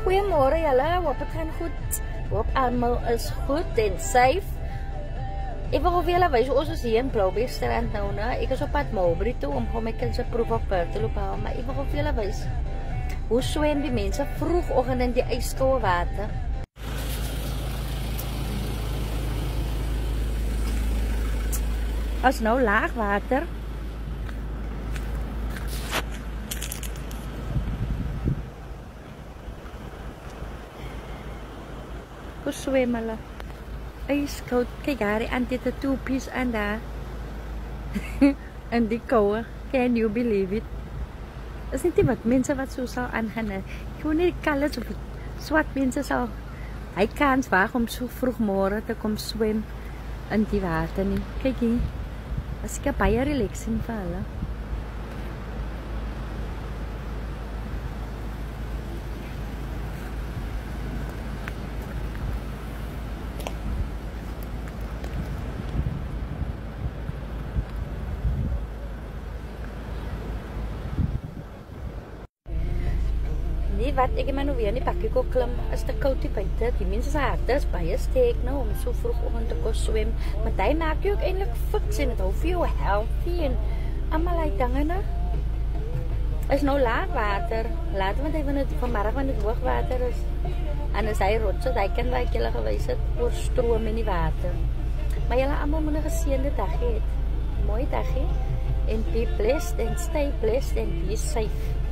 Goeiemôre julle, hoop dit gaan goed. Hoop almal is goed en safe. Ek wil vir julle wys, ons is hier in Bloubergstrand nou, né? Ek is op pad Mulberry toe om my kinders se proef op te loop haal, maar ek wil vir julle wys hoe swem die mense vroegoggend in die ijskoue water. As nou laag water. Hoe swem hulle? Ijskoud. Kijk daar, aan dit toepies aan daar. En die koue. Can you believe it? Dat is niet wat mensen wat zo zal aangaan. Ik wil niet kalles of zwart mensen zal. Hij kan het wagen om zo vroeg morgen te komen zwemmen in die water. Nie. Kijk hier. Als ik een paar relaxing vallen. Nee, wat ek maar nou weer in die bakkie kon klim, is te koud die buite. Die mense se harte is baie sterk nou om so vroegoggend te kon swem. Maar dit maak jou ook eintlik fiks en dit hou vir jou healthy en almal uit dinge nou. Is nou laag water. Laat want hy wanneer vanmiddag wanneer dit hoogwater is. En as hy rots, hy kan wat ek julle gewys het oorstroom in die water. Maar julle almal moet 'n geseënde dag hê. Mooi dag hê. And be blessed and stay blessed and be safe.